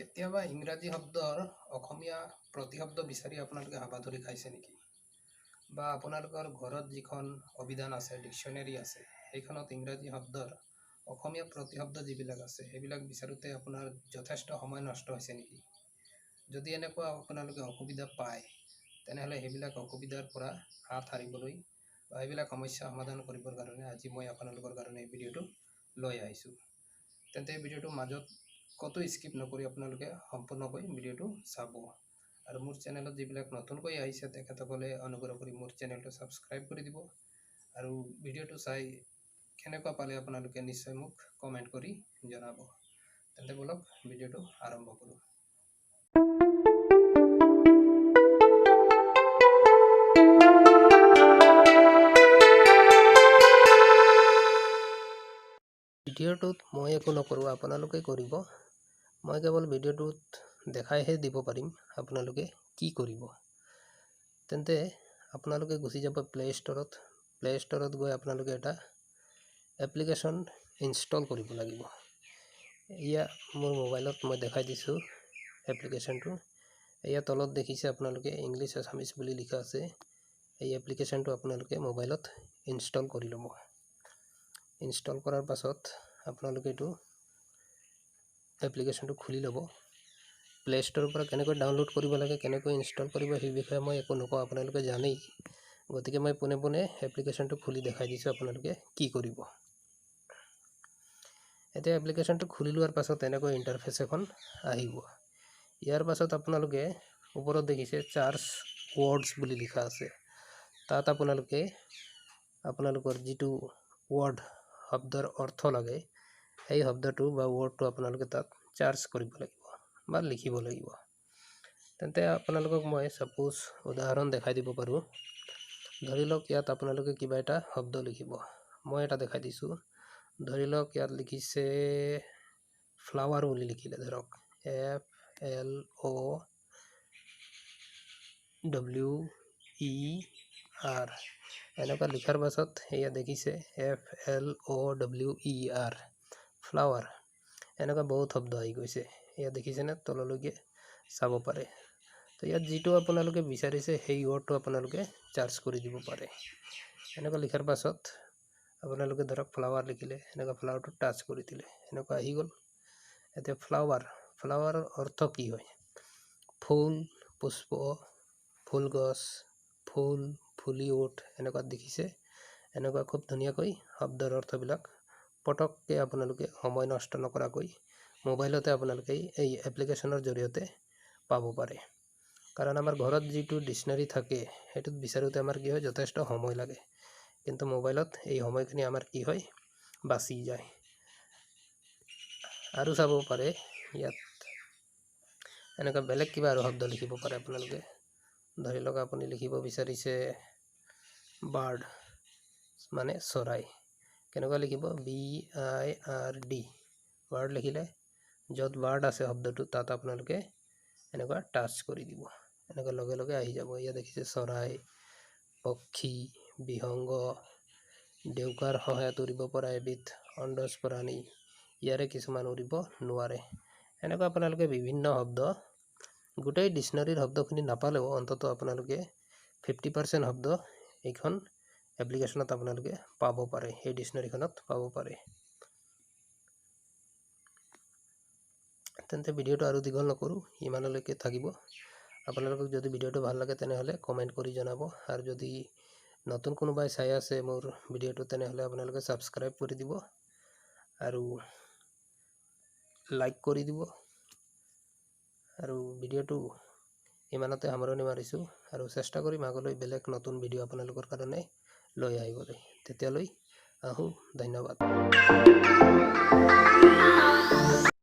কেতিয়াবা ইংৰাজী শব্দৰ অসমীয়া প্ৰতিশব্দ বিচাৰি আপোনালোকে হাবাথুৰি খাইছে নেকি? বা আপোনালোকৰ ঘৰত যিখন অভিধান আছে, ডিকশ্যনেৰী আছে, সেইখনত ইংৰাজী শব্দৰ অসমীয়া প্ৰতিশব্দ যিবিলাক আছে সেইবিলাক বিচাৰোঁতে আপোনাৰ যথেষ্ট সময় নষ্ট হৈছে নেকি? যদি এনেকুৱা আপোনালোকে অসুবিধা পায়, তেনেহ'লে সেইবিলাক অসুবিধাৰ পৰা হাত সাৰিবলৈ বা সেইবিলাক সমস্যা সমাধান কৰিবৰ কাৰণে আজি মই আপোনালোকৰ কাৰণে এই ভিডিঅ'টো লৈ আহিছোঁ। তেন্তে এই ভিডিঅ'টোৰ মাজত কতো স্কিপ নকৰি আপোনালোকে সম্পূৰ্ণকৈ ভিডিঅ'টো চাব। আৰু মোৰ চেনেলত যিবিলাক নতুনকৈ আহিছে তেখেতসকলে অনুগ্ৰহ কৰি মোৰ চেনেলটো ছাবস্ক্ৰাইব কৰি দিব। আৰু ভিডিঅ'টো চাই কেনেকুৱা পালে আপোনালোকে নিশ্চয় মোক কমেণ্ট কৰি জনাব। তেন্তে বলক ভিডিঅ'টো আৰম্ভ কৰোঁ। ভিডিঅ'টোত মই একো নকৰোঁ, আপোনালোকে কৰিব। মই কেৱল ভিডিঅ'টোত দেখাইহে দিব পাৰিম আপোনালোকে কি কৰিব। তেন্তে আপোনালোকে গুচি যাব প্লে ষ্টৰত গৈ আপোনালোকে এটা এপ্লিকেশ্যন ইনষ্টল কৰিব লাগিব। এয়া মোৰ মোবাইলত মই দেখাই দিছোঁ এপ্লিকেশ্যনটো। এয়া তলত দেখিছে আপোনালোকে ইংলিছ আছামিছ বুলি লিখা আছে। এই এপ্লিকেশ্যনটো আপোনালোকে মোবাইলত ইনষ্টল কৰি ল'ব। ইনষ্টল কৰাৰ পাছত আপোনালোকে এইটো এপ্লিকেশ্যনটো খুলি ল'ব। প্লে ষ্টৰৰ পৰা কেনেকৈ ডাউনলোড কৰিব লাগে, কেনেকৈ ইনষ্টল কৰিব, সেই বিষয়ে মই একো নকওঁ, আপোনালোকে জানেই। গতিকে মই পোনে পোনে এপ্লিকেশ্যনটো খুলি দেখাই দিছোঁ আপোনালোকে কি কৰিব। এতিয়া এপ্লিকেশ্যনটো খুলি লোৱাৰ পাছত এনেকৈ ইণ্টাৰফেচ এখন আহিব। ইয়াৰ পাছত আপোনালোকে ওপৰত দেখিছে চাৰ্চ ৱৰ্ডছ বুলি লিখা আছে। তাত আপোনালোকে আপোনালোকৰ যিটো ৱৰ্ড শব্দৰ অৰ্থ লাগে সেই শব্দটো বা ৱৰ্ডটো আপোনালোকে তাত চাৰ্চ কৰিব লাগিব বা লিখিব লাগিব। তেন্তে আপোনালোকক মই ছাপোজ উদাহৰণ দেখাই দিব পাৰোঁ। ধৰি লওক ইয়াত আপোনালোকে কিবা এটা শব্দ লিখিব। মই এটা দেখাই দিছোঁ। ধৰি লওক ইয়াত লিখিছে ফ্লাৱাৰ বুলি লিখিলে, ধৰক FLOWER। এনেকুৱা লিখাৰ পাছত এয়া দেখিছে FLOWER ফ্লাৱাৰ। এনেকুৱা বহুত শব্দ আহি গৈছে। এয়া দেখিছেনে, তললৈকে চাব পাৰে। তো ইয়াত যিটো আপোনালোকে বিচাৰিছে সেই ৱৰ্ডটো আপোনালোকে চাৰ্চ কৰি দিব পাৰে। এনেকুৱা লিখাৰ পাছত আপোনালোকে ধৰক ফ্লাৱাৰ লিখিলে, এনেকুৱা ফ্লাৱাৰটো টাচ কৰি দিলে, এনেকুৱা আহি গ'ল। এতিয়া ফ্লাৱাৰৰ অৰ্থ কি হয়? ফুল, পুষ্প, ফুল গছ, ফুল, ফুলি উঠ, এনেকুৱা দেখিছে। এনেকুৱা খুব ধুনীয়াকৈ শব্দৰ অৰ্থবিলাক পটককৈ আপোনালোকে সময় নষ্ট নকৰাকৈ মোবাইলতে আপোনালোকে এই এপ্লিকেশ্যনৰ জৰিয়তে পাব পাৰে। কাৰণ আমাৰ ঘৰত যিটো ডিকশ্যনেৰী থাকে সেইটোত বিচাৰোঁতে আমাৰ কি হয়, যথেষ্ট সময় লাগে। কিন্তু মোবাইলত এই সময়খিনি আমাৰ কি হয়, বাচি যায়। আৰু চাব পাৰে ইয়াত এনেকুৱা বেলেগ কিবা আৰু শব্দ লিখিব পাৰে আপোনালোকে। ধৰি লওক আপুনি লিখিব বিচাৰিছে বাৰ্ড মানে চৰাই। কেনেকুৱা লিখিব? BIRD বাৰ্ড লিখিলে য'ত বাৰ্ড আছে শব্দটো তাত আপোনালোকে এনেকুৱা টাচ কৰি দিব। এনেকুৱা লগে লগে আহি যাব। ইয়াত দেখিছে চৰাই, পক্ষী, বিহংগ, ডেউকাৰ সহায়ত উৰিব পৰা এবিধ অণ্ডজ প্ৰাণী, ইয়াৰে কিছুমান উৰিব নোৱাৰে। এনেকুৱা আপোনালোকে বিভিন্ন শব্দ, গোটেই ডিকশ্যনেৰীৰ শব্দখিনি নাপালেও অন্ততঃ আপোনালোকে 50% শব্দ এইখন এপ্লিকেশ্যনত আপোনালোকে পাব পাৰে, এই ডিকশ্যনেৰীখনত পাব পাৰে। তেন্তে ভিডিঅ'টো আৰু দীঘল নকৰোঁ, ইমানলৈকে থাকিব। আপোনালোকক যদি ভিডিঅ'টো ভাল লাগে তেনেহ'লে কমেণ্ট কৰি জনাব। আৰু যদি নতুন কোনোবাই চাই আছে মোৰ ভিডিঅ'টো তেনেহ'লে আপোনালোকে ছাবস্ক্ৰাইব কৰি দিব আৰু লাইক কৰি দিব। আৰু ভিডিঅ'টো ইমানতে সামৰণি মাৰিছোঁ আৰু চেষ্টা কৰিম আগলৈ বেলেগ নতুন ভিডিঅ' আপোনালোকৰ কাৰণে লৈ আহিবলৈ। তেতিয়ালৈ আহোঁ, ধন্যবাদ।